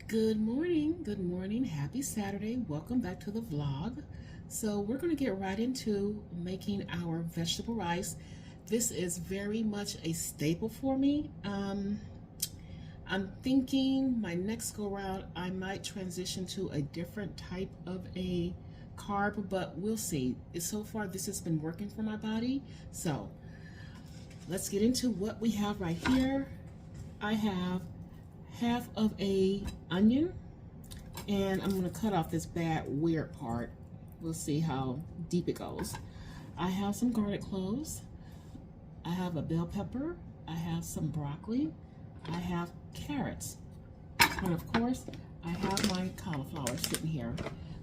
Good morning, happy Saturday. Welcome back to the vlog. So we're going to get right into making our vegetable rice. This is very much a staple for me. I'm thinking my next go around I might transition to a different type of a carb, but we'll see. So far this has been working for my body. So let's get into what we have right here. I have half of a onion, and I'm going to cut off this bad weird part. We'll see how deep it goes. I have some garlic cloves. I have a bell pepper. I have some broccoli. I have carrots. And of course, I have my cauliflower sitting here.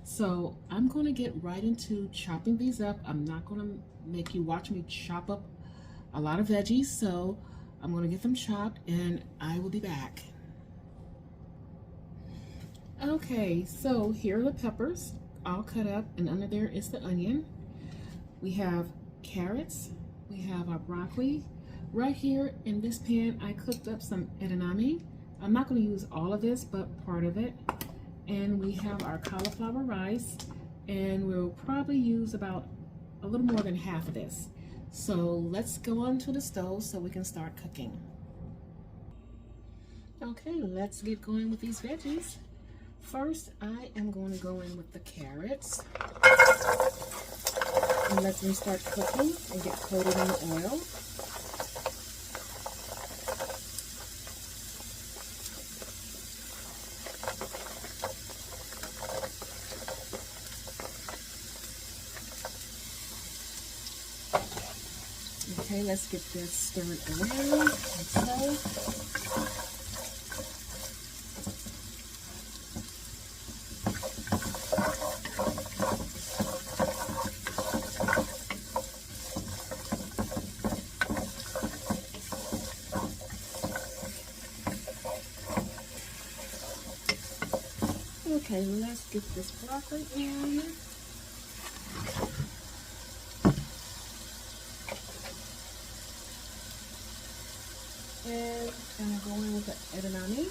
So I'm going to get right into chopping these up. I'm not going to make you watch me chop up a lot of veggies. So I'm going to get them chopped and I will be back. Okay, so here are the peppers all cut up, and under there is the onion. We have carrots, we have our broccoli. Right here in this pan, I cooked up some edamame. I'm not going to use all of this, but part of it. And we have our cauliflower rice, and we'll probably use about a little more than half of this. So let's go onto the stove so we can start cooking. Okay, let's get going with these veggies. First, I am going to go in with the carrots and let them start cooking and get coated in the oil. Okay, let's get this stirred around like so. Okay, let's get this broccoli in. And I'm gonna go in with the edamame.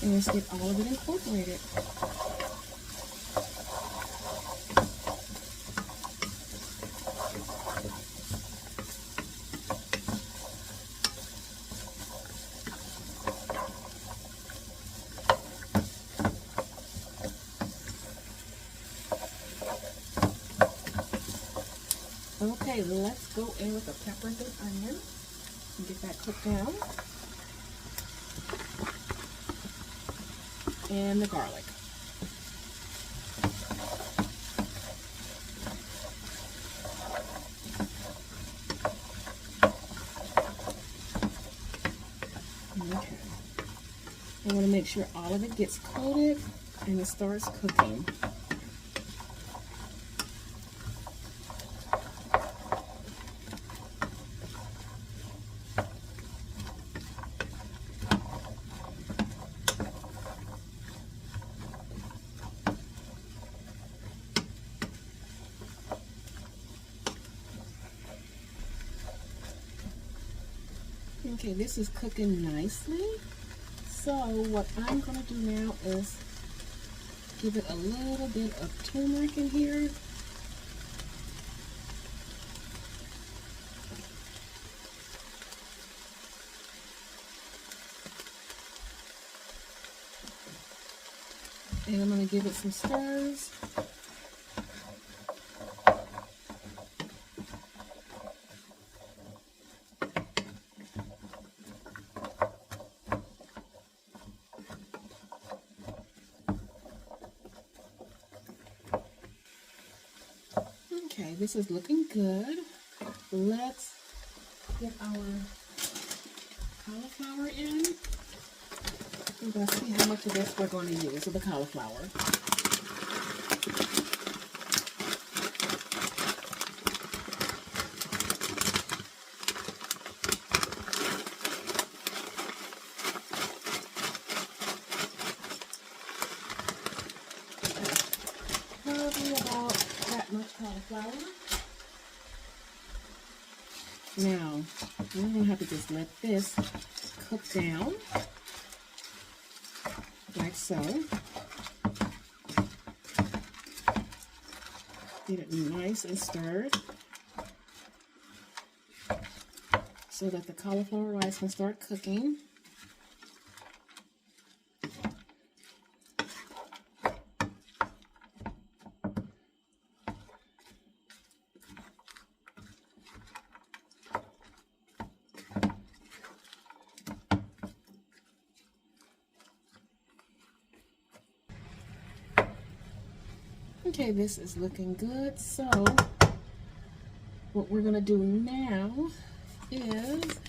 And let's get all of it incorporated. Okay, let's go in with the peppers and onion and get that cooked down. And the garlic. Okay. I want to make sure all of it gets coated and it starts cooking. Okay, this is cooking nicely. So what I'm going to do now is give it a little bit of turmeric in here. And I'm going to give it some stirs. Okay, this is looking good. Let's get our cauliflower in. We're going to see how much of this we're going to use of the cauliflower. Probably about that much cauliflower. Now, we're going to have to just let this cook down, like so. Get it nice and stirred so that the cauliflower rice can start cooking. Okay, this is looking good. So what we're going to do now is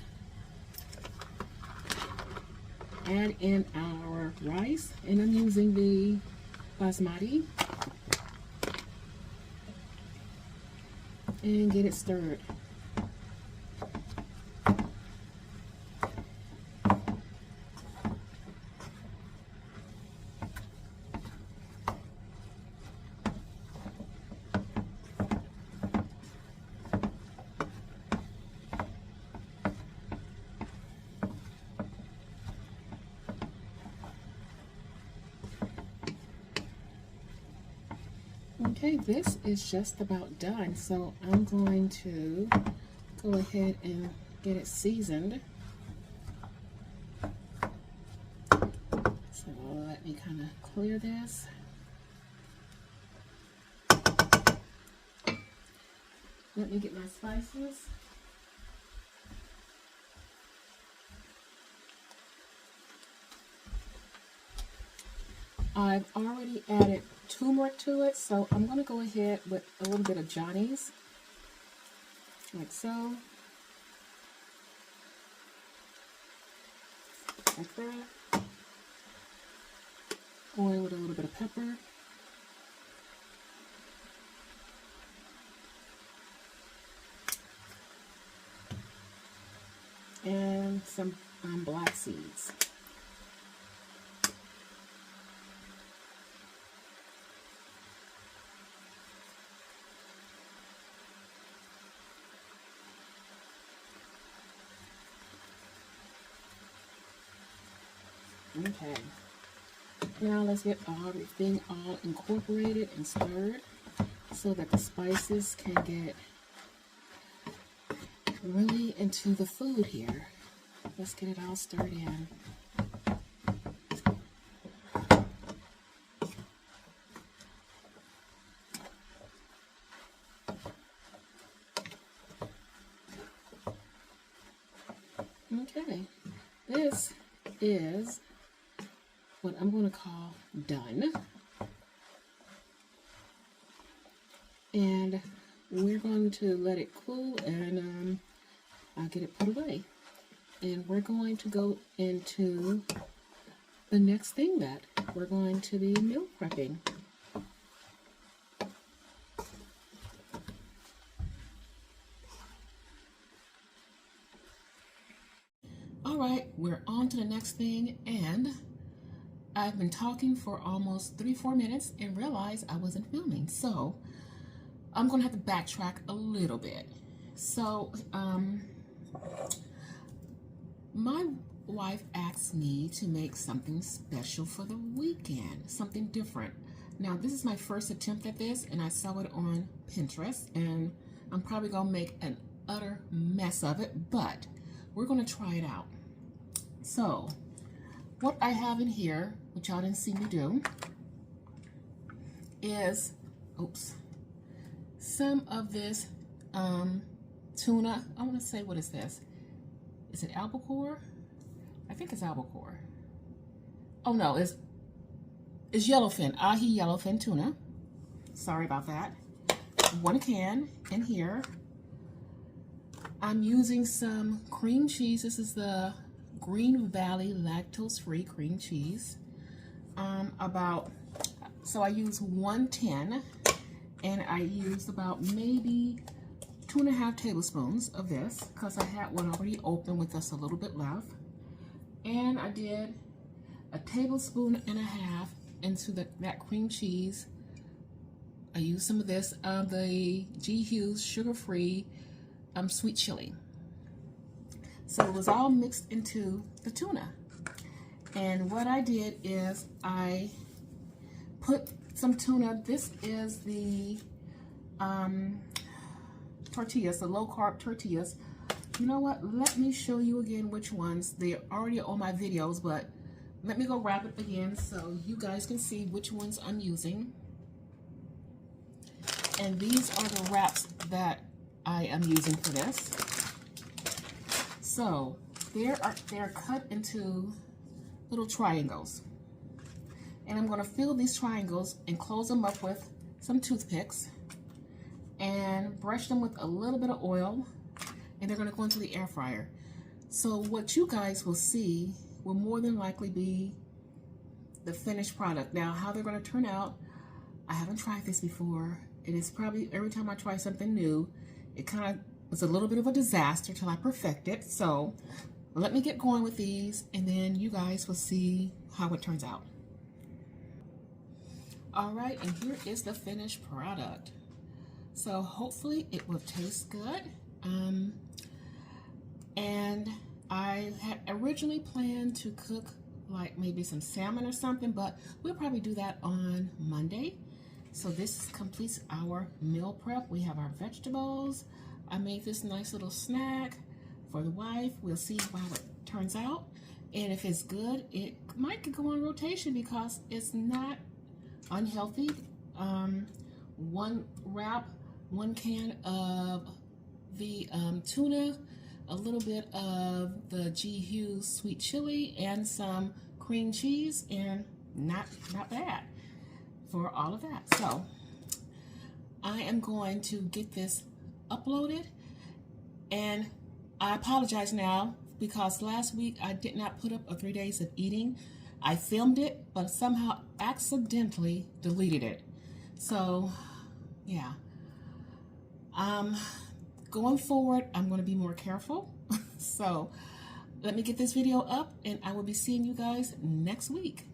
add in our rice, and I'm using the basmati, and get it stirred. Okay, this is just about done, so I'm going to go ahead and get it seasoned. So let me kind of clear this. Let me get my spices. I've already added turmeric to it, so I'm going to go ahead with a little bit of Johnny's, like so, like that. Oil with a little bit of pepper. And some black seeds. Okay, now let's get everything all incorporated and stirred so that the spices can get really into the food here. Let's get it all stirred in. Okay, this is what I'm going to call done. And we're going to let it cool, and I'll get it put away. And we're going to go into the next thing that we're going to be meal prepping. All right, we're on to the next thing, and I've been talking for almost 3-4 minutes and realized I wasn't filming. So I'm going to have to backtrack a little bit. So my wife asked me to make something special for the weekend, something different. Now, this is my first attempt at this, and I saw it on Pinterest, and I'm probably going to make an utter mess of it, but we're going to try it out. So what I have in here, which y'all didn't see me do, is, some of this tuna. I want to say, what is this? Is it albacore? I think it's albacore. Oh no, it's yellowfin, ahi yellowfin tuna. Sorry about that. 1 can in here. I'm using some cream cheese. This is the Green Valley lactose-free cream cheese. So I use 110, and I used about maybe 2.5 tablespoons of this because I had one already open with just a little bit left. And I did 1.5 tablespoons into that cream cheese. I used some of this, the G. Hughes sugar-free sweet chili. So it was all mixed into the tuna. And what I did is I put some tuna. This is the tortillas, the low carb tortillas. You know what? Let me show you again which ones. They're already on my videos, but let me go wrap it again so you guys can see which ones I'm using. And these are the wraps that I am using for this. So they're cut into little triangles. And I'm going to fill these triangles and close them up with some toothpicks and brush them with a little bit of oil, and they're going to go into the air fryer. So what you guys will see will more than likely be the finished product. Now, how they're going to turn out, I haven't tried this before. It is probably, every time I try something new, it kind of was a little bit of a disaster till I perfect it. So let me get going with these, and then you guys will see how it turns out. All right, and here is the finished product. So hopefully it will taste good. And I had originally planned to cook like maybe some salmon or something, but we'll probably do that on Monday. So this completes our meal prep. We have our vegetables. I made this nice little snack for the wife. We'll see how it turns out. And if it's good, it might go on rotation because it's not unhealthy. One wrap, 1 can of the tuna, a little bit of the G. Hughes sweet chili, and some cream cheese, and not bad for all of that. So I am going to get this uploaded, and I apologize now because last week I did not put up a 3 days of eating. I filmed it, but somehow accidentally deleted it. So yeah, going forward, I'm going to be more careful. So let me get this video up, and I will be seeing you guys next week.